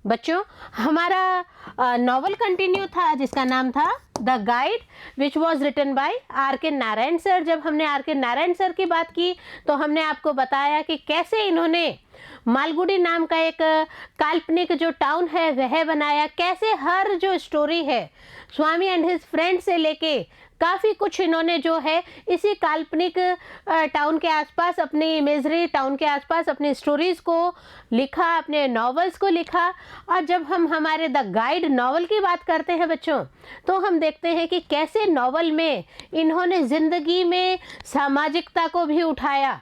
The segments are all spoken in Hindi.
बच्चों, हमारा नॉवल कंटिन्यू था जिसका नाम था the guide, which was written by R K Narayan sir. जब हमने आर के नारायण सर की बात की तो हमने आपको बताया कि कैसे इन्होंने मालगुडी नाम का एक काल्पनिक जो टाउन है वह बनाया, कैसे हर जो स्टोरी है स्वामी एंड हिज फ्रेंड से लेके काफ़ी कुछ इन्होंने जो है इसी काल्पनिक टाउन के आसपास, अपनी इमेजरी टाउन के आसपास अपनी स्टोरीज़ को लिखा, अपने नॉवेल्स को लिखा। और जब हम हमारे द गाइड नॉवल की बात करते हैं बच्चों, तो हम देखते हैं कि कैसे नॉवल में इन्होंने ज़िंदगी में सामाजिकता को भी उठाया,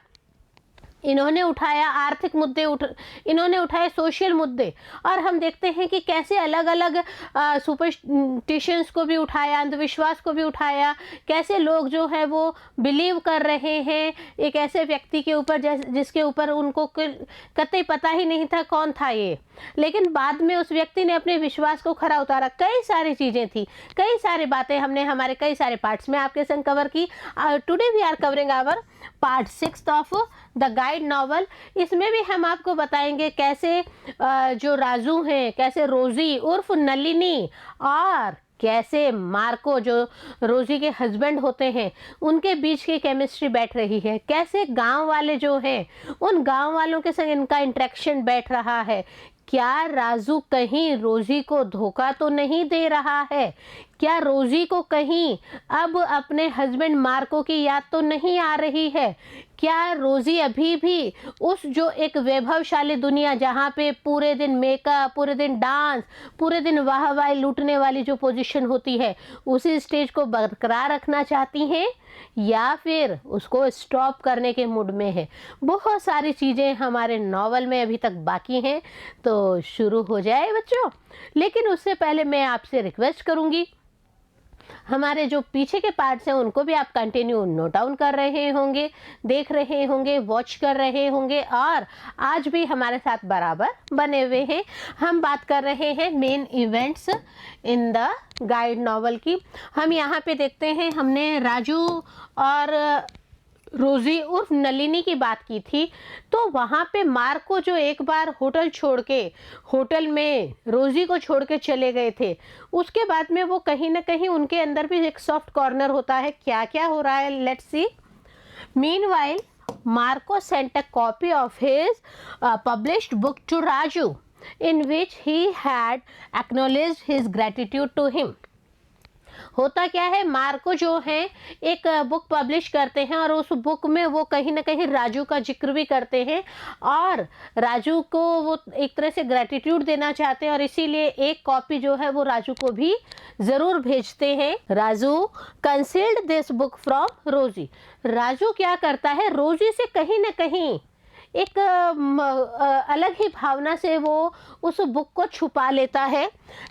इन्होंने उठाया आर्थिक मुद्दे, इन्होंने उठाए सोशल मुद्दे। और हम देखते हैं कि कैसे अलग अलग सुपरस्टिशंस को भी उठाया, अंधविश्वास को भी उठाया, कैसे लोग जो है वो बिलीव कर रहे हैं एक ऐसे व्यक्ति के ऊपर जिसके ऊपर उनको कतई पता ही नहीं था कौन था ये, लेकिन बाद में उस व्यक्ति ने अपने विश्वास को खरा उतारा। कई सारी चीज़ें थी, कई सारी बातें हमने हमारे कई सारे पार्ट्स में आपके संग कवर की। Today we are covering our part 6 of the guide novel. इसमें भी हम आपको बताएंगे कैसे जो राजू हैं, कैसे रोजी उर्फ नलिनी और कैसे मार्को जो रोजी के हस्बैंड होते हैं उनके बीच की केमिस्ट्री बैठ रही है, कैसे गांव वाले जो हैं उन गांव वालों के संग इनका इंटरेक्शन बैठ रहा है। क्या राजू कहीं रोजी को धोखा तो नहीं दे रहा है? क्या रोजी को कहीं अब अपने हस्बैंड मार्को की याद तो नहीं आ रही है? क्या रोजी अभी भी उस जो एक वैभवशाली दुनिया जहाँ पे पूरे दिन मेकअप, पूरे दिन डांस, पूरे दिन वाह वाह लूटने वाली जो पोजीशन होती है उसी स्टेज को बरकरार रखना चाहती हैं, या फिर उसको स्टॉप करने के मूड में है? बहुत सारी चीज़ें हमारे नॉवल में अभी तक बाकी हैं, तो शुरू हो जाए बच्चों। लेकिन उससे पहले मैं आपसे रिक्वेस्ट करूँगी, हमारे जो पीछे के पार्ट्स हैं उनको भी आप कंटिन्यू नोट डाउन कर रहे होंगे, देख रहे होंगे, वॉच कर रहे होंगे और आज भी हमारे साथ बराबर बने हुए हैं। हम बात कर रहे हैं main events in the guide novel की। हम यहाँ पे देखते हैं, हमने राजू और रोजी उर्फ नलिनी की बात की थी, तो वहाँ पे मार्क को जो एक बार होटल छोड़ के, होटल में रोजी को छोड़ के चले गए थे, उसके बाद में वो कहीं ना कहीं उनके अंदर भी एक सॉफ्ट कॉर्नर होता है। क्या क्या हो रहा है, let's see. Meanwhile Marco sent a copy of his published book to Raju in which he had acknowledged his gratitude to him। होता क्या है, मार्को जो है एक बुक पब्लिश करते हैं और उस बुक में वो कहीं ना कहीं राजू का जिक्र भी करते हैं और राजू को वो एक तरह से ग्रेटिट्यूड देना चाहते हैं और इसीलिए एक कॉपी जो है वो राजू को भी ज़रूर भेजते हैं। Raju concealed this book from रोजी। राजू क्या करता है, रोजी से कहीं ना कहीं एक अलग ही भावना से वो उस बुक को छुपा लेता है,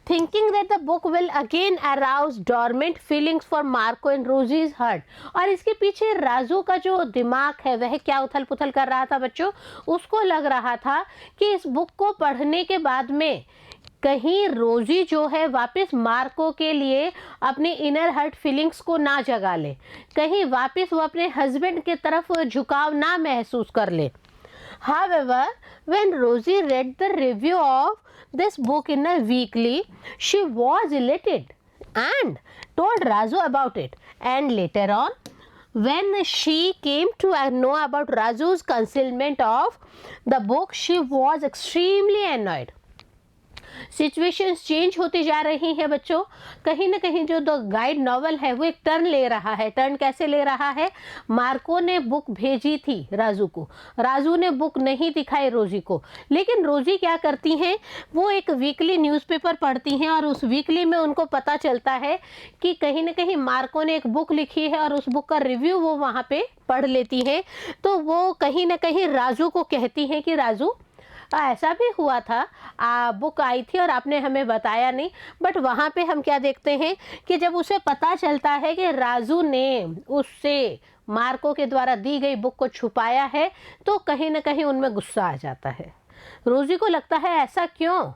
thinking that the book will again arouse dormant feelings for Marco and Rosie's heart. और इसके पीछे राजू का जो दिमाग है वह क्या उथल पुथल कर रहा था बच्चों, उसको लग रहा था कि इस बुक को पढ़ने के बाद में कहीं रोजी जो है वापस मार्को के लिए अपनी इनर हर्ट फीलिंग्स को ना जगा ले, कहीं वापस वो अपने हस्बैंड की तरफ झुकाव ना महसूस कर ले। However, when Rosie read the review of this book in a weekly, she was elated and told Raju about it. And later on, when she came to know about Raju's concealment of the book, she was extremely annoyed. Situations change होती जा रही हैं बच्चों। कहीं ना कहीं जो द गाइड नॉवल है वो एक टर्न ले रहा है। टर्न कैसे ले रहा है, मार्को ने बुक भेजी थी राजू को, राजू ने बुक नहीं दिखाई रोजी को, लेकिन रोजी क्या करती हैं, वो एक वीकली न्यूज़पेपर पढ़ती हैं और उस वीकली में उनको पता चलता है कि कहीं ना कहीं मार्को ने एक बुक लिखी है और उस बुक का रिव्यू वो वहाँ पे पढ़ लेती हैं। तो वो कहीं ना कहीं राजू को कहती हैं कि राजू ऐसा भी हुआ था, बुक आई थी और आपने हमें बताया नहीं। बट वहाँ पे हम क्या देखते हैं कि जब उसे पता चलता है कि राजू ने उससे मार्को के द्वारा दी गई बुक को छुपाया है, तो कहीं ना कहीं उनमें गुस्सा आ जाता है। रोजी को लगता है ऐसा क्यों,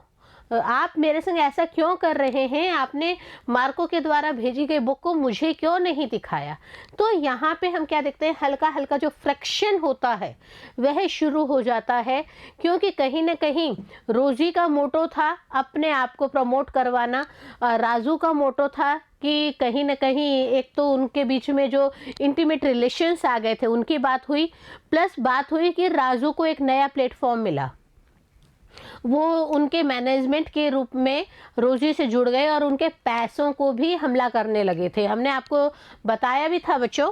आप मेरे संग ऐसा क्यों कर रहे हैं, आपने मार्को के द्वारा भेजी गई बुक को मुझे क्यों नहीं दिखाया। तो यहाँ पे हम क्या देखते हैं, हल्का हल्का जो फ्रिक्शन होता है वह शुरू हो जाता है, क्योंकि कहीं ना कहीं रोजी का मोटो था अपने आप को प्रमोट करवाना, राजू का मोटो था कि कहीं ना कहीं एक तो उनके बीच में जो इंटीमेट रिलेशंस आ गए थे उनकी बात हुई, प्लस बात हुई कि राजू को एक नया प्लेटफॉर्म मिला, वो उनके मैनेजमेंट के रूप में रोजी से जुड़ गए और उनके पैसों को भी हमला करने लगे थे। हमने आपको बताया भी था बच्चों।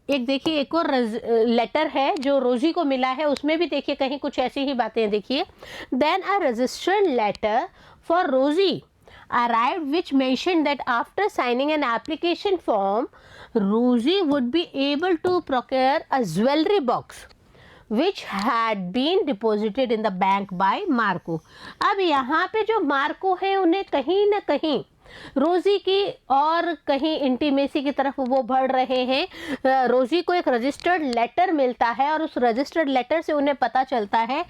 एक देखिए एक और लेटर है जो रोजी को मिला है, उसमें भी देखिए कहीं कुछ ऐसी ही बातें देखिए। Then a registered letter for Rosie arrived which mentioned that after signing an application form, Rosie would be able to procure a jewelry box which had been deposited in the bank by Marco। अब यहाँ पे जो मार्को है उन्हें कहीं ना कहीं रोजी की और कहीं इंटीमेसी की तरफ वो बढ़ रहे हैं। रोजी को एक रजिस्टर्ड लेटर मिलता है और उस रजिस्टर्ड लेटर से उन्हें पता चलता है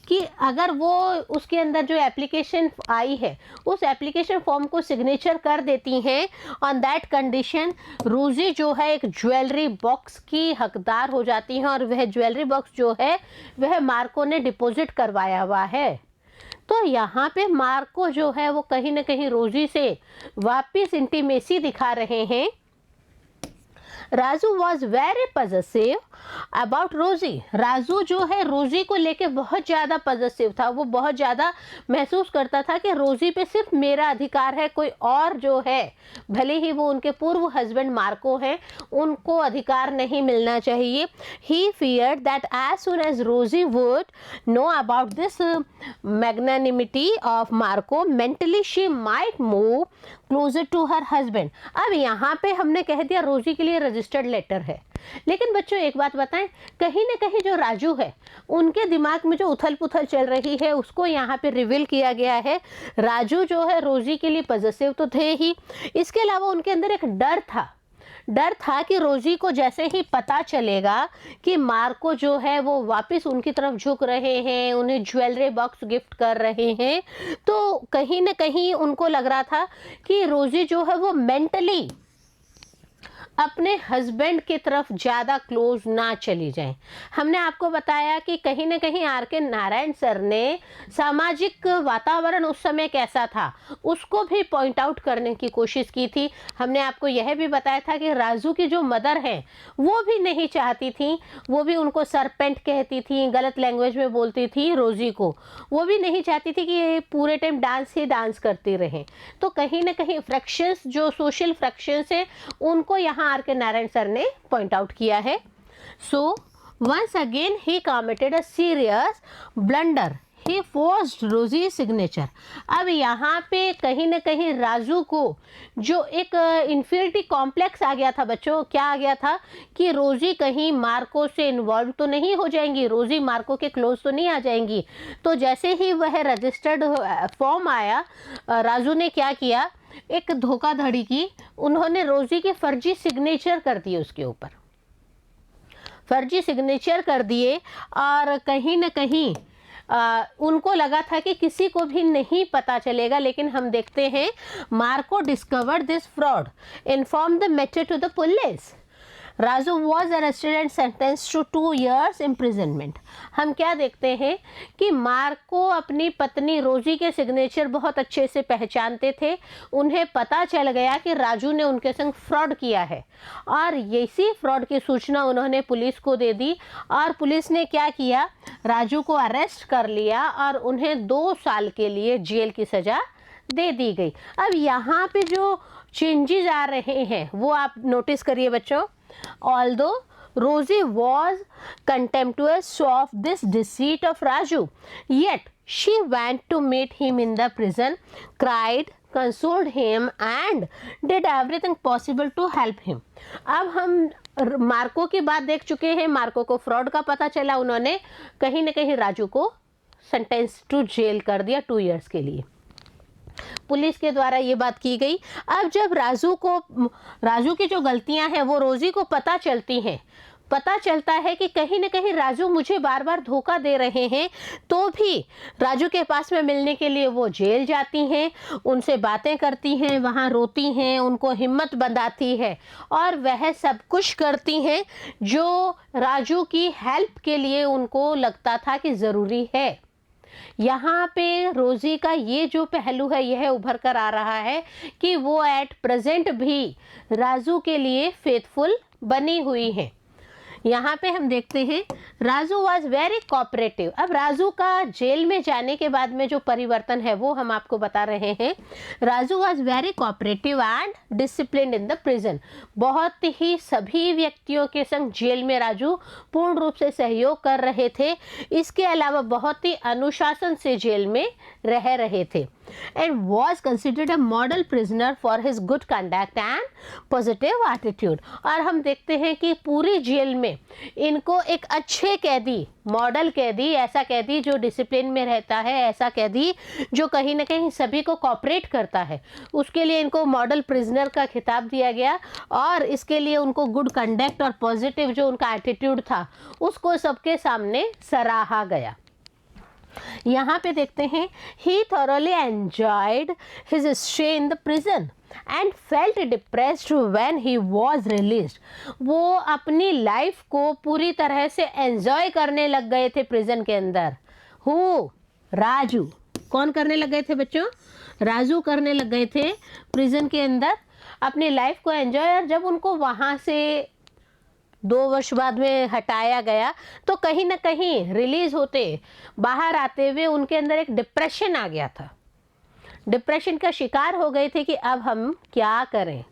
कि अगर वो उसके अंदर जो एप्लीकेशन आई है उस एप्लीकेशन फॉर्म को सिग्नेचर कर देती हैं, ऑन दैट कंडीशन रोजी जो है एक ज्वेलरी बॉक्स की हकदार हो जाती हैं और वह ज्वेलरी बॉक्स जो है वह मार्को ने डिपॉजिट करवाया हुआ है। तो यहाँ पे मार्को जो है वो कहीं ना कहीं रोजी से वापिस इंटीमेसी दिखा रहे हैं। Raju was very positive about रोजी। राजू जो है रोजी को लेके बहुत ज़्यादा पॉजिटिव था, वो बहुत ज़्यादा महसूस करता था कि रोजी पे सिर्फ मेरा अधिकार है, कोई और जो है भले ही वो उनके पूर्व हस्बैंड मार्को हैं उनको अधिकार नहीं मिलना चाहिए। He feared that as soon as Rosie would know about this magnanimity of Marco mentally she might move closer to her husband. अब यहाँ पे हमने कह दिया रोजी के लिए रजिस्टर्ड लेटर है, लेकिन बच्चों एक बात बताएं, कहीं ना कहीं जो राजू है उनके दिमाग में जो उथल पुथल चल रही है उसको यहाँ पे रिवील किया गया है। राजू जो है रोजी के लिए पॉजिटिव तो थे ही, इसके अलावा उनके अंदर एक डर था कि रोजी को जैसे ही पता चलेगा कि मार्को जो है वो वापस उनकी तरफ झुक रहे हैं, उन्हें ज्वेलरी बॉक्स गिफ्ट कर रहे हैं, तो कहीं ना कहीं उनको लग रहा था कि रोजी जो है वो मेंटली अपने हस्बैंड की तरफ ज़्यादा क्लोज ना चली जाएं। हमने आपको बताया कि कहीं ना कहीं आर के नारायण सर ने सामाजिक वातावरण उस समय कैसा था उसको भी पॉइंट आउट करने की कोशिश की थी। हमने आपको यह भी बताया था कि राजू की जो मदर हैं वो भी नहीं चाहती थी, वो भी उनको सरपेंट कहती थी, गलत लैंग्वेज में बोलती थी रोजी को, वो भी नहीं चाहती थी कि ये पूरे टाइम डांस ही डांस करती रहें। तो कहीं ना कहीं फ्रैक्शंस जो सोशल फ्रैक्शंस है उनको यहाँ आर के नारायण सर ने पॉइंट आउट किया है। So once again he committed a serious blunder, he forced Rosie signature. अब यहाँ पे कहीं ना कहीं राजू को जो एक इन्फीरिटी कॉम्प्लेक्स आ गया था बच्चों, क्या आ गया था कि रोजी कहीं मार्को से इन्वॉल्व तो नहीं हो जाएंगी, रोजी मार्को के क्लोज तो नहीं आ जाएंगी। तो जैसे ही वह रजिस्टर्ड फॉर्म आया, राजू ने क्या किया, एक धोखाधड़ी की, उन्होंने रोजी के फर्जी सिग्नेचर कर दिए, उसके ऊपर फर्जी सिग्नेचर कर दिए और कहीं ना कहीं उनको लगा था कि किसी को भी नहीं पता चलेगा। लेकिन हम देखते हैं Marco discovered this fraud, inform the matter to the police. Raju was arrested and sentence to 2 years imprisonment. हम क्या देखते हैं कि मार्को अपनी पत्नी रोजी के सिग्नेचर बहुत अच्छे से पहचानते थे, उन्हें पता चल गया कि राजू ने उनके संग फ्रॉड किया है और इसी फ्रॉड की सूचना उन्होंने पुलिस को दे दी और पुलिस ने क्या किया, राजू को अरेस्ट कर लिया और उन्हें 2 साल के लिए जेल की सज़ा दे दी गई। अब यहाँ पे जो चेंजेस आ रहे हैं वो आप नोटिस करिए बच्चों। Although Rosie was contemptuous of this deceit of Raju, yet she went to meet him in the prison, cried, consoled him and did everything possible to help him। अब हम मार्को की बात देख चुके हैं, मार्को को फ्रॉड का पता चला, उन्होंने कहीं ना कहीं राजू को सेंटेंस टू जेल कर दिया 2 years के लिए, पुलिस के द्वारा ये बात की गई। अब जब राजू की जो गलतियां हैं वो रोजी को पता चलती हैं, पता चलता है कि कहीं ना कहीं राजू मुझे बार बार धोखा दे रहे हैं, तो भी राजू के पास में मिलने के लिए वो जेल जाती हैं, उनसे बातें करती हैं, वहाँ रोती हैं, उनको हिम्मत बंधाती है और वह सब कुछ करती हैं जो राजू की हेल्प के लिए उनको लगता था कि ज़रूरी है। यहाँ पे रोज़ी का ये जो पहलू है यह उभर कर आ रहा है कि वो एट प्रेजेंट भी राजू के लिए फेथफुल बनी हुई है। यहाँ पे हम देखते हैं राजू वॉज वेरी कोऑपरेटिव। अब राजू का जेल में जाने के बाद में जो परिवर्तन है वो हम आपको बता रहे हैं। Raju was very cooperative and disciplined in the prison. बहुत ही सभी व्यक्तियों के संग जेल में राजू पूर्ण रूप से सहयोग कर रहे थे। इसके अलावा बहुत ही अनुशासन से जेल में रह रहे थे and was considered a model prisoner for his good conduct and positive attitude। और हम देखते हैं कि पूरी जेल में इनको एक अच्छे कैदी, मॉडल कैदी, ऐसा कैदी जो डिसिप्लिन में रहता है, ऐसा कैदी जो कहीं ना कहीं सभी को कोऑपरेट करता है, उसके लिए इनको मॉडल प्रिजनर का खिताब दिया गया और इसके लिए उनको गुड कंडक्ट और पॉजिटिव जो उनका एटीट्यूड था उसको सबके सामने सराहा गया। यहाँ पे देखते हैं ही thoroughly enjoyed his stay in the prison and felt depressed when he was released। वो अपनी लाइफ को पूरी तरह से एंजॉय करने लग गए थे प्रिजन के अंदर। हु? राजू। कौन करने लग गए थे बच्चों? राजू करने लग गए थे प्रिजन के अंदर अपनी लाइफ को एंजॉय। और जब उनको वहाँ से 2 वर्ष बाद में हटाया गया तो कहीं ना कहीं रिलीज होते, बाहर आते हुए उनके अंदर एक डिप्रेशन आ गया था। डिप्रेशन का शिकार हो गए थे कि अब हम क्या करें।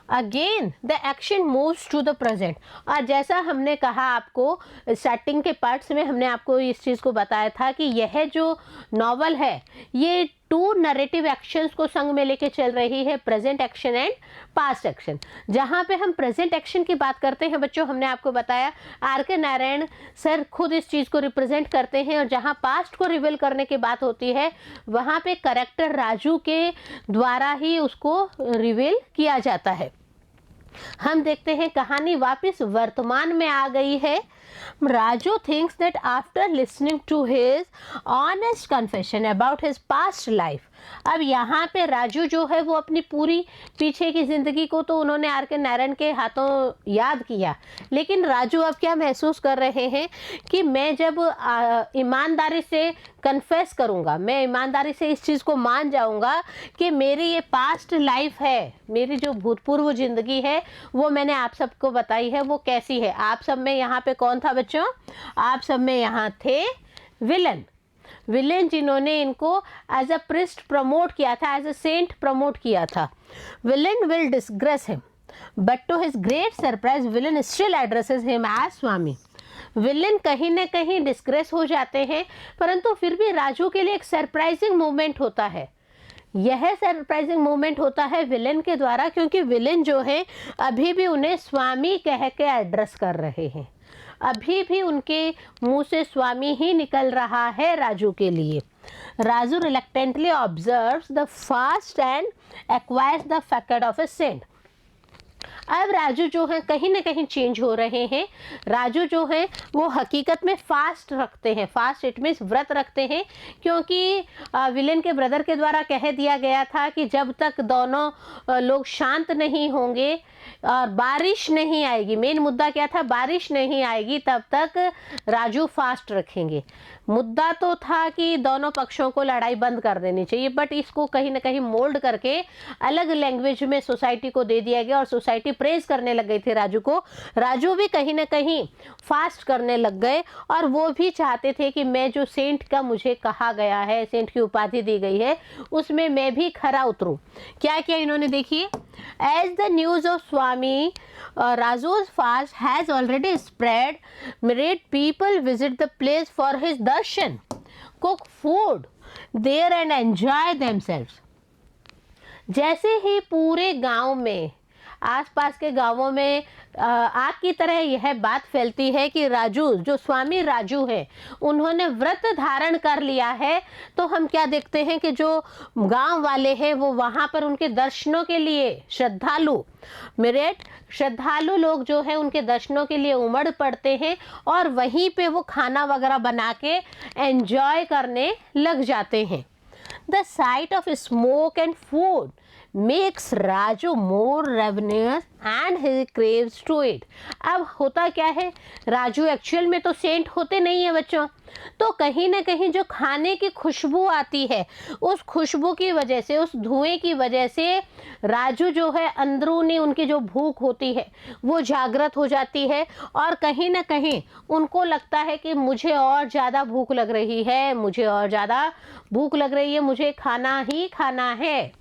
Again the action moves to the present. और जैसा हमने कहा आपको स्टार्टिंग के पार्ट्स में, हमने आपको इस चीज़ को बताया था कि यह जो नॉवल है ये 2 नरेटिव एक्शंस को संग में लेके चल रही है, present action and past action. जहाँ पे हम प्रेजेंट एक्शन की बात करते हैं बच्चों, हमने आपको बताया आर.के. नारायण सर खुद इस चीज़ को रिप्रेजेंट करते हैं, और जहाँ पास्ट को रिवील करने की बात होती है वहाँ पे करेक्टर राजू के द्वारा ही उसको रिवील किया जाता है। हम देखते हैं कहानी वापस वर्तमान में आ गई है। Raju thinks that after listening to his honest confession about his past life. अब यहाँ पे राजू जो है वो अपनी पूरी पीछे की ज़िंदगी को तो उन्होंने आर.के. नारायण के हाथों याद किया, लेकिन राजू अब क्या महसूस कर रहे हैं कि मैं जब ईमानदारी से कन्फेस करूँगा, मैं ईमानदारी से इस चीज़ को मान जाऊँगा कि मेरी ये पास्ट लाइफ है, मेरी जो भूतपूर्व ज़िंदगी है वो मैंने आप सबको बताई है वो कैसी है। आप सब में यहाँ पे कौन था बच्चों? आप सब में यहाँ थे विलन। विलेन जिन्होंने इनको एज अ प्रिस्ट प्रमोट किया था, एज अ सेंट प्रमोट किया था। Velan will disgrace him but to his great surprise Velan still addresses him as Swami. Velan कहीं ना कहीं डिसग्रेस हो जाते हैं, परंतु फिर भी राजू के लिए एक सरप्राइजिंग मोमेंट होता है। यह सरप्राइजिंग मोमेंट होता है विलेन के द्वारा, क्योंकि विलेन जो है अभी भी उन्हें स्वामी कह के एड्रेस कर रहे हैं, अभी भी उनके मुंह से स्वामी ही निकल रहा है राजू के लिए। Raju reluctantly observes the fast and acquires the fact of a saint. अब राजू जो है कहीं ना कहीं चेंज हो रहे हैं। राजू जो है वो हकीकत में फास्ट रखते हैं, फास्ट इट मीन्स व्रत रखते हैं, क्योंकि विलेन के ब्रदर के द्वारा कह दिया गया था कि जब तक दोनों लोग शांत नहीं होंगे और बारिश नहीं आएगी, मेन मुद्दा क्या था, बारिश नहीं आएगी, तब तक राजू फास्ट रखेंगे। मुद्दा तो था कि दोनों पक्षों को लड़ाई बंद कर देनी चाहिए, बट इसको कहीं ना कहीं मोल्ड करके अलग लैंग्वेज में सोसाइटी को दे दिया गया और सोसाइटी प्रेज करने लग गई थी राजू को। राजू भी कहीं ना कहीं फास्ट करने लग गए और वो भी चाहते थे कि मैं जो सेंट का मुझे कहा गया है, सेंट की उपाधि दी गई है, उसमें मैं भी खरा उतरूं। क्या किया इन्होंने, देखिए, as the news of Swami Raju's fast has already spread, made people visit the place for his darshan, cook food there and enjoy themselves। जैसे ही पूरे गांव में आसपास के गांवों में आग की तरह यह बात फैलती है कि राजू, जो स्वामी राजू है, उन्होंने व्रत धारण कर लिया है। तो हम क्या देखते हैं कि जो गांव वाले हैं वो वहां पर उनके दर्शनों के लिए श्रद्धालु, मेरिट श्रद्धालु लोग जो है उनके दर्शनों के लिए उमड़ पड़ते हैं और वहीं पे वो खाना वगैरह बना के एंजॉय करने लग जाते हैं। The sight of smoke and food makes Raju more ravenous and he craves to eat. अब होता क्या है, राजू एक्चुअल में तो सेंट होते नहीं है बच्चों, तो कहीं ना कहीं जो खाने की खुशबू आती है, उस खुशबू की वजह से, उस धुएं की वजह से राजू जो है अंदरूनी उनकी जो भूख होती है वो जागृत हो जाती है और कहीं ना कहीं उनको लगता है कि मुझे और ज़्यादा भूख लग रही है, मुझे और ज़्यादा भूख लग रही है, मुझे खाना ही खाना है।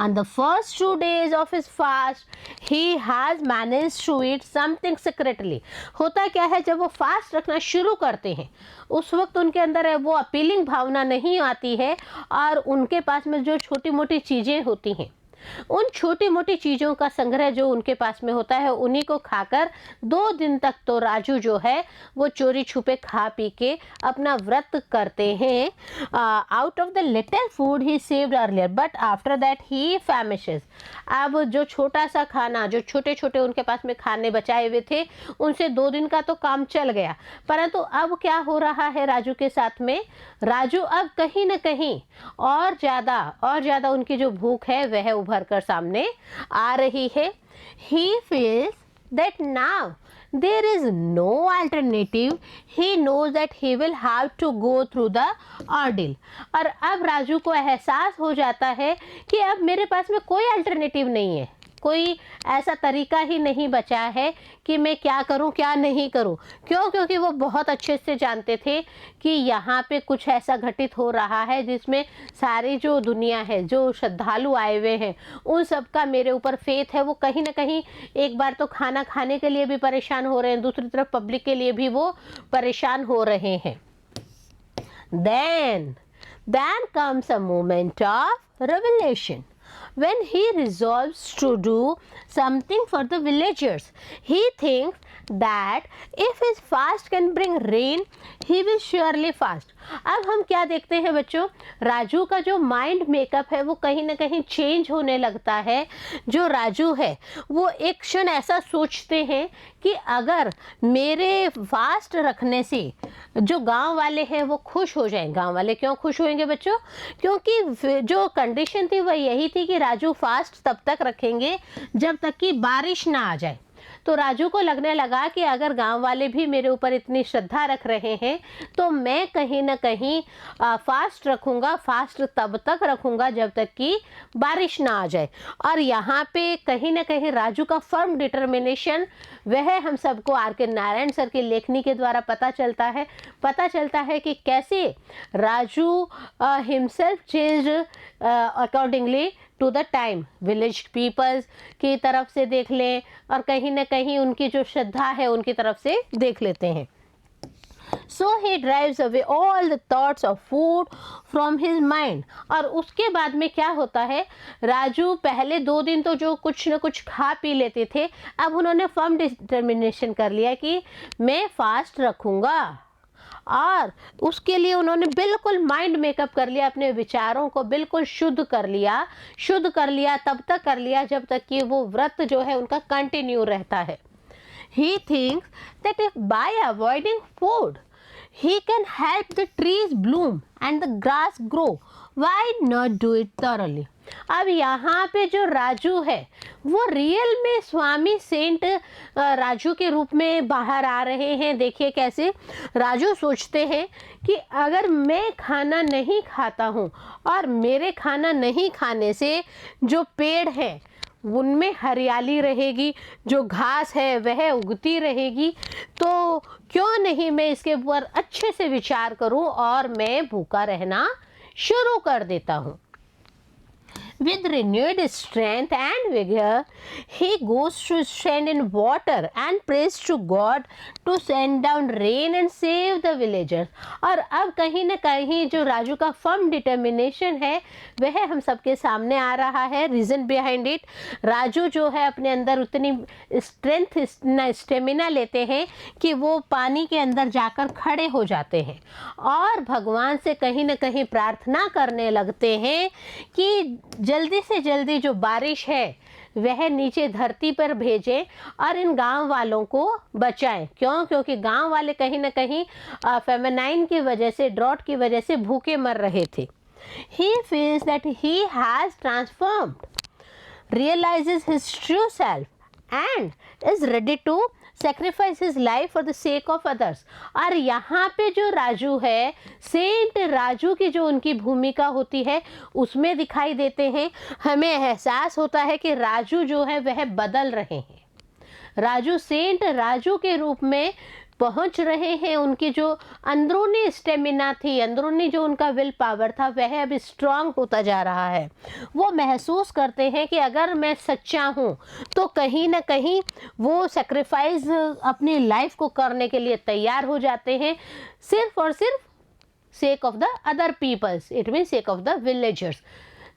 On the first 2 days of his fast, he has managed to eat something secretly. होता क्या है, जब वो फास्ट रखना शुरू करते हैं उस वक्त उनके अंदर वो अपीलिंग भावना नहीं आती है और उनके पास में जो छोटी मोटी चीज़ें होती हैं, उन छोटी मोटी चीज़ों का संग्रह जो उनके पास में होता है उन्हीं को खाकर 2 दिन तक तो राजू जो है वो चोरी छुपे खा पी के अपना व्रत करते हैं। Out of the little food he saved earlier but after that he famishes. अब जो छोटा सा खाना, जो छोटे छोटे उनके पास में खाने बचाए हुए थे, उनसे 2 दिन का तो काम चल गया, परंतु अब क्या हो रहा है राजू के साथ में, राजू अब कहीं ना कहीं और ज़्यादा उनकी जो भूख है वह उभर कर सामने आ रही है। He feels that now there is no alternative. He knows that he will have to go through the ordeal. और अब राजू को एहसास हो जाता है कि अब मेरे पास में कोई अल्टरनेटिव नहीं है, कोई ऐसा तरीका ही नहीं बचा है कि मैं क्या करूं क्या नहीं करूं। क्यों? क्योंकि वो बहुत अच्छे से जानते थे कि यहाँ पे कुछ ऐसा घटित हो रहा है जिसमें सारी जो दुनिया है, जो श्रद्धालु आए हुए हैं, उन सब का मेरे ऊपर फेथ है। वो कहीं ना कहीं एक बार तो खाना खाने के लिए भी परेशान हो रहे हैं, दूसरी तरफ पब्लिक के लिए भी वो परेशान हो रहे हैं। Then comes a moment of revelation. When he resolves to do something for the villagers, he thinks that if his fast can bring rain, he will surely fast. अब हम क्या देखते हैं बच्चों, राजू का जो माइंड मेकअप है वो कहीं ना कहीं चेंज होने लगता है। जो राजू है वो एक क्षण ऐसा सोचते हैं कि अगर मेरे फास्ट रखने से जो गांव वाले हैं वो खुश हो जाएं। गांव वाले क्यों खुश होंगे बच्चों? क्योंकि जो कंडीशन थी वह यही थी कि राजू फास्ट तब तक रखेंगे जब तक कि बारिश ना आ जाए। तो राजू को लगने लगा कि अगर गांव वाले भी मेरे ऊपर इतनी श्रद्धा रख रहे हैं तो मैं कहीं ना कहीं फास्ट रखूँगा। फास्ट तब तक रखूँगा जब तक कि बारिश ना आ जाए। और यहाँ पे कहीं ना कहीं राजू का फर्म डिटर्मिनेशन वह हम सबको आर के नारायण सर की लेखनी के द्वारा पता चलता है कि कैसे Raju himself changed accordingly to the time. Village peoples की तरफ से देख लें और कहीं ना कहीं उनकी जो श्रद्धा है उनकी तरफ से देख लेते हैं। So he drives away all the thoughts of food from his mind. और उसके बाद में क्या होता है, राजू पहले 2 दिन तो जो कुछ न कुछ खा पी लेते थे, अब उन्होंने फर्म डिटर्मिनेशन कर लिया कि मैं फास्ट रखूँगा। और उसके लिए उन्होंने बिल्कुल माइंड मेकअप कर लिया, अपने विचारों को बिल्कुल शुद्ध कर लिया तब तक कर लिया जब तक कि वो व्रत जो है उनका कंटिन्यू रहता है। He thinks that if by avoiding food he can help the trees bloom and the grass grow, why not do it thoroughly? अब यहाँ पे जो राजू है वो रियल में स्वामी सेंट राजू के रूप में बाहर आ रहे हैं। देखिए कैसे राजू सोचते हैं कि अगर मैं खाना नहीं खाता हूँ और मेरे खाना नहीं खाने से जो पेड़ है उनमें हरियाली रहेगी, जो घास है वह उगती रहेगी, तो क्यों नहीं मैं इसके ऊपर अच्छे से विचार करूं और मैं भूखा रहना शुरू कर देता हूं। With renewed strength and vigor, he goes to stand in water and prays to God to send down rain and save the villagers. और अब कहीं ना कहीं जो राजू का फर्म डिटर्मिनेशन है वह हम सबके सामने आ रहा है. रीज़न बिहाइंड इट, राजू जो है अपने अंदर उतनी स्ट्रेंथ स्टेमिना लेते हैं कि वो पानी के अंदर जाकर खड़े हो जाते हैं और भगवान से कहीं ना कहीं प्रार्थना करने लगते हैं कि जल्दी से जल्दी जो बारिश है वह नीचे धरती पर भेजें और इन गांव वालों को बचाएं. क्यों? क्योंकि गांव वाले कहीं ना कहीं फेमिनाइन की वजह से, ड्रॉट की वजह से भूखे मर रहे थे. He feels that he has transformed, realizes his true self and is ready to sacrifice his life for the sake of others. और यहाँ पे जो राजू है, सेंट राजू की जो उनकी भूमिका होती है उसमें दिखाई देते हैं. हमें एहसास होता है कि राजू जो है वह बदल रहे हैं. राजू सेंट राजू के रूप में पहुंच रहे हैं. उनकी जो अंदरूनी स्टेमिना थी, अंदरूनी जो उनका विल पावर था वह अब स्ट्रांग होता जा रहा है. वो महसूस करते हैं कि अगर मैं सच्चा हूँ तो कहीं ना कहीं वो सेक्रीफाइस अपनी लाइफ को करने के लिए तैयार हो जाते हैं, सिर्फ और सिर्फ sake of the other peoples, it mean sake of the villagers.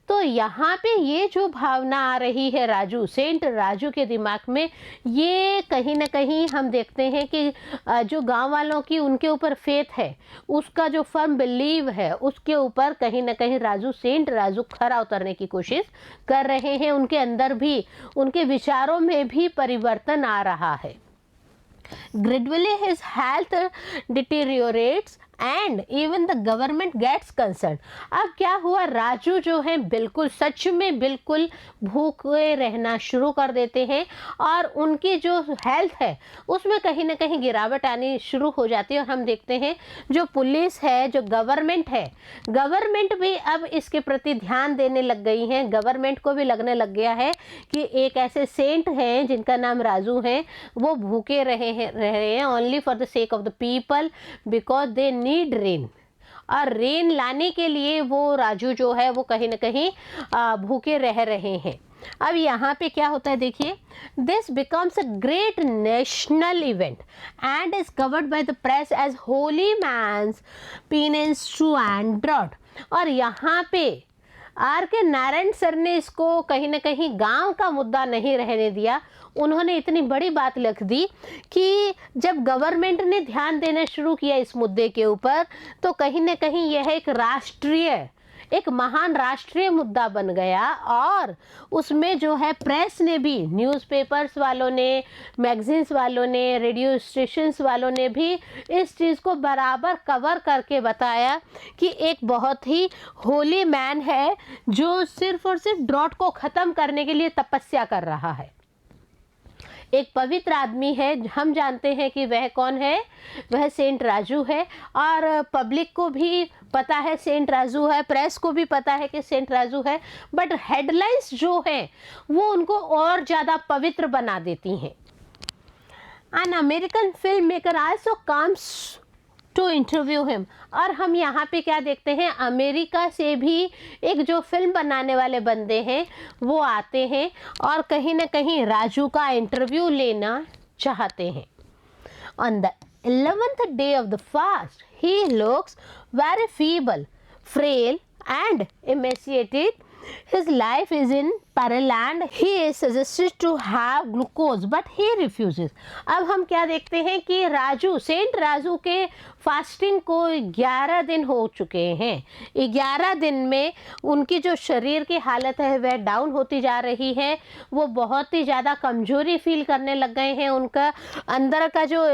तो यहाँ पे ये जो भावना आ रही है राजू, सेंट राजू के दिमाग में, ये कहीं ना कहीं हम देखते हैं कि जो गांव वालों की उनके ऊपर फेथ है, उसका जो फर्म बिलीव है, उसके ऊपर कहीं ना कहीं राजू, सेंट राजू खरा उतरने की कोशिश कर रहे हैं. उनके अंदर भी, उनके विचारों में भी परिवर्तन आ रहा है. Gradually his health deteriorates and even the government gets concern. अब क्या हुआ, राजू जो है बिल्कुल सच में बिल्कुल भूखे रहना शुरू कर देते हैं और उनकी जो हेल्थ है उसमें कहीं ना कहीं गिरावट आनी शुरू हो जाती है. और हम देखते हैं जो पुलिस है, जो गवर्नमेंट है, गवर्नमेंट भी अब इसके प्रति ध्यान देने लग गई है. गवर्नमेंट को भी लगने लग गया है कि एक ऐसे सेंट हैं जिनका नाम राजू है, वो भूखे रहे हैं only for the sake of the people because they need rain. और रेन लाने के लिए वो राजू जो है वो कहीं ना कहीं भूखे रह रहे हैं. अब यहाँ पे क्या होता है देखिए, this becomes a great national event and is covered by the press as holy man's penance to end drought. और यहाँ पे R.K. नारायण सर ने इसको कहीं ना कहीं गांव का मुद्दा नहीं रहने दिया. उन्होंने इतनी बड़ी बात लिख दी कि जब गवर्नमेंट ने ध्यान देना शुरू किया इस मुद्दे के ऊपर तो कहीं ना कहीं यह एक राष्ट्रीय, एक महान राष्ट्रीय मुद्दा बन गया. और उसमें जो है प्रेस ने भी, न्यूज़पेपर्स वालों ने, मैगजीन्स वालों ने, रेडियो स्टेशंस वालों ने भी इस चीज़ को बराबर कवर करके बताया कि एक बहुत ही होली मैन है जो सिर्फ और सिर्फ ड्रॉट को ख़त्म करने के लिए तपस्या कर रहा है. एक पवित्र आदमी है. हम जानते हैं कि वह कौन है, वह सेंट राजू है. और पब्लिक को भी पता है सेंट राजू है, प्रेस को भी पता है कि सेंट राजू है, बट हेडलाइंस जो हैं वो उनको और ज़्यादा पवित्र बना देती हैं. An American film maker also comes to interview him. और हम यहाँ पे क्या देखते हैं, अमेरिका से भी एक जो फिल्म बनाने वाले बंदे हैं वो आते हैं और कहीं ना कहीं राजू का इंटरव्यू लेना चाहते हैं. On the 11th day of the fast, he looks very feeble, frail and emaciated. His life is in peril and he is suggested to have glucose but he refuses. अब हम क्या देखते हैं कि राजू, सेंट राजू के फास्टिंग को 11 दिन हो चुके हैं. 11 दिन में उनकी जो शरीर की हालत है वह डाउन होती जा रही है. वो बहुत ही ज़्यादा कमजोरी फील करने लग गए हैं. उनका अंदर का जो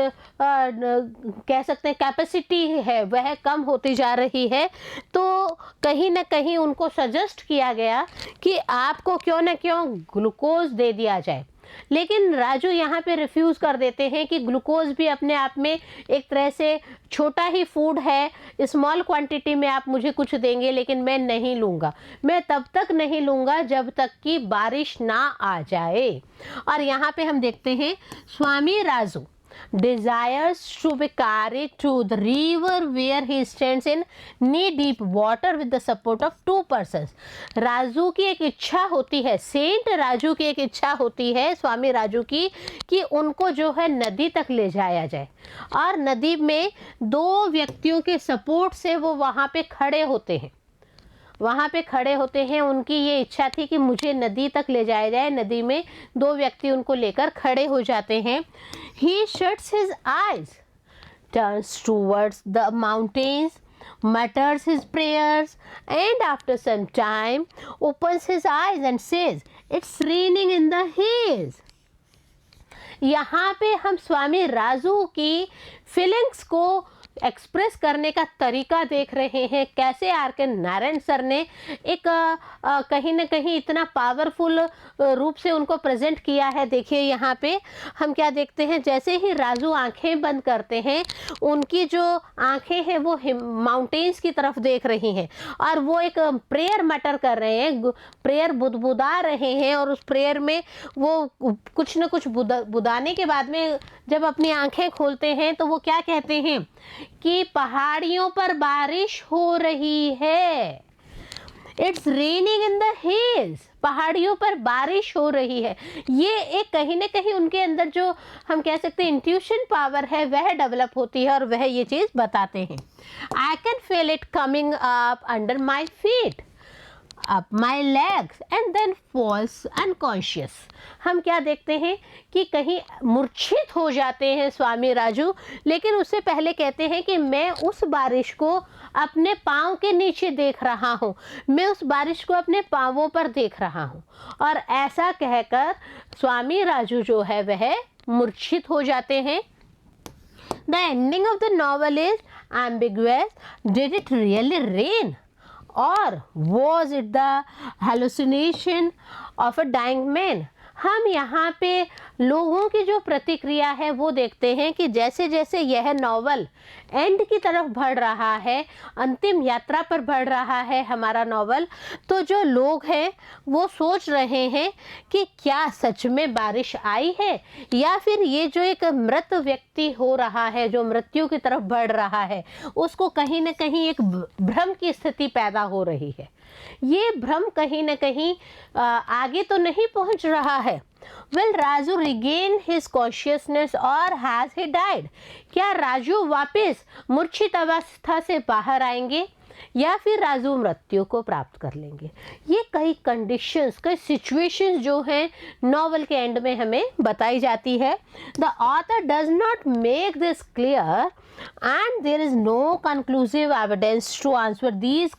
कह सकते हैं कैपेसिटी है वह कम होती जा रही है. तो कहीं ना कहीं उनको सजेस्ट किया गया कि आपको क्यों ना क्यों ग्लूकोज दे दिया जाए. लेकिन राजू यहाँ पे रिफ्यूज़ कर देते हैं कि ग्लूकोज भी अपने आप में एक तरह से छोटा ही फूड है, स्मॉल क्वांटिटी में आप मुझे कुछ देंगे लेकिन मैं नहीं लूँगा. मैं तब तक नहीं लूँगा जब तक कि बारिश ना आ जाए. और यहाँ पे हम देखते हैं स्वामी Raju, desires to be carried to the river where he stands in knee deep water with the support of two persons. Raju की एक इच्छा होती है, सेंट राजू की एक इच्छा होती है, स्वामी राजू की, कि उनको जो है नदी तक ले जाया जाए और नदी में दो व्यक्तियों के सपोर्ट से वो वहाँ पे खड़े होते हैं, वहाँ पे खड़े होते हैं। उनकी ये इच्छा थी कि मुझे नदी तक ले जाया जाए। नदी में दो व्यक्ति उनको लेकर खड़े हो जाते हैं। He shuts his eyes, turns towards the mountains, mutters his prayers, and after some time opens his eyes and says, "It's raining in the hills." यहाँ पे हम स्वामी राजू की फीलिंग्स को एक्सप्रेस करने का तरीका देख रहे हैं, कैसे आर के नारायण सर ने एक कहीं ना कहीं इतना पावरफुल रूप से उनको प्रेजेंट किया है। देखिए यहाँ पे हम क्या देखते हैं, जैसे ही राजू आंखें बंद करते हैं, उनकी जो आंखें हैं वो माउंटेन्स की तरफ देख रही हैं और वो एक प्रेयर मटर कर रहे हैं, प्रेयर बुदबुदा रहे हैं और उस प्रेयर में वो कुछ न कुछ बुदाने के बाद में जब अपनी आंखें खोलते हैं तो वो क्या कहते हैं कि पहाड़ियों पर बारिश हो रही है। It's raining in the hills, पहाड़ियों पर बारिश हो रही है। ये एक कहीं ना कहीं उनके अंदर जो हम कह सकते हैं इंट्यूशन पावर है वह डेवलप होती है और वह ये चीज़ बताते हैं। I can feel it coming up under my feet, up my legs and then falls unconscious। हम क्या देखते हैं कि कहीं मूर्छित हो जाते हैं स्वामी राजू, लेकिन उससे पहले कहते हैं कि मैं उस बारिश को अपने पाँव के नीचे देख रहा हूँ, मैं उस बारिश को अपने पाँवों पर देख रहा हूँ। और ऐसा कहकर स्वामी राजू जो है वह मूर्छित हो जाते हैं। The ending of the novel is ambiguous. Did it really rain? Or was it the hallucination of a dying man? हम यहाँ पे लोगों की जो प्रतिक्रिया है वो देखते हैं कि जैसे जैसे यह नॉवल एंड की तरफ बढ़ रहा है, अंतिम यात्रा पर बढ़ रहा है हमारा नॉवल, तो जो लोग हैं वो सोच रहे हैं कि क्या सच में बारिश आई है या फिर ये जो एक मृत व्यक्ति हो रहा है, जो मृत्यु की तरफ बढ़ रहा है, उसको कहीं ना कहीं एक भ्रम की स्थिति पैदा हो रही है। ये भ्रम कहीं ना कहीं आगे तो नहीं पहुंच रहा है। Will Raju regain his consciousness or has he died? क्या राजू वापस मूर्छित अवस्था से बाहर आएंगे या फिर राजू मृत्यु को प्राप्त कर लेंगे? ये कई कंडीशंस, कई सिचुएशंस जो हैं नॉवल के एंड में हमें बताई जाती है। The author does not make this clear and there is no conclusive evidence to answer these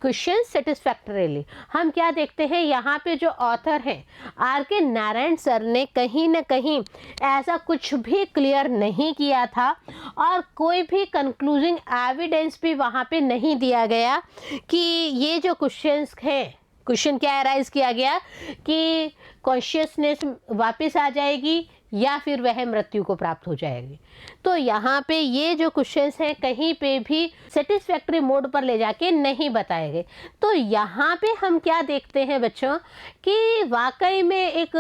questions satisfactorily। हम क्या देखते हैं यहाँ पे जो ऑथर हैं आर के नारायण सर ने कहीं ना कहीं ऐसा कुछ भी क्लियर नहीं किया था और कोई भी कंक्लूजिंग एविडेंस भी वहाँ पे नहीं दिया गया कि ये जो क्वेश्चंस हैं, क्वेश्चन क्या अराइज किया गया कि कॉन्शियसनेस वापस आ जाएगी या फिर वह मृत्यु को प्राप्त हो जाएगी। तो यहाँ पे ये जो क्वेश्चंस हैं कहीं पे भी सेटिस्फैक्ट्री मोड पर ले जाके नहीं बताए गए। तो यहाँ पे हम क्या देखते हैं बच्चों कि वाकई में एक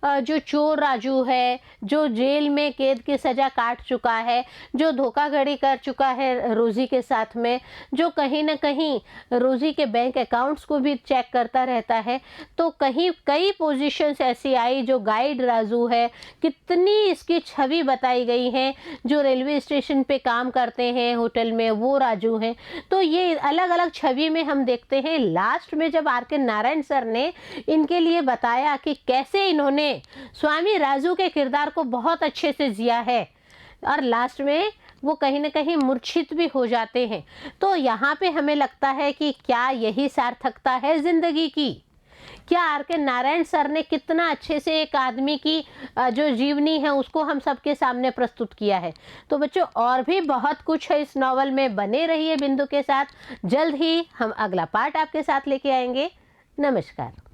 जो चोर राजू है, जो जेल में कैद की सज़ा काट चुका है, जो धोखाधड़ी कर चुका है रोज़ी के साथ में, जो कहीं ना कहीं रोज़ी के बैंक अकाउंट्स को भी चेक करता रहता है, तो कहीं कई पोजीशंस ऐसी आई जो गाइड राजू है, कितनी इसकी छवि बताई गई है, जो रेलवे स्टेशन पे काम करते हैं होटल में वो राजू हैं। तो ये अलग अलग छवि में हम देखते हैं। लास्ट में जब आर के नारायण सर ने इनके लिए बताया कि कैसे इन्होंने स्वामी राजू के किरदार को बहुत अच्छे से जिया है और लास्ट में वो कहीं ना कहीं मूर्छित भी हो जाते हैं, तो यहाँ पे हमें लगता है कि क्या यही सार्थकता है ज़िंदगी की? क्या आर के नारायण सर ने कितना अच्छे से एक आदमी की जो जीवनी है उसको हम सबके सामने प्रस्तुत किया है। तो बच्चों और भी बहुत कुछ है इस नॉवल में, बने रहिए बिंदु के साथ। जल्द ही हम अगला पार्ट आपके साथ लेके आएंगे। नमस्कार।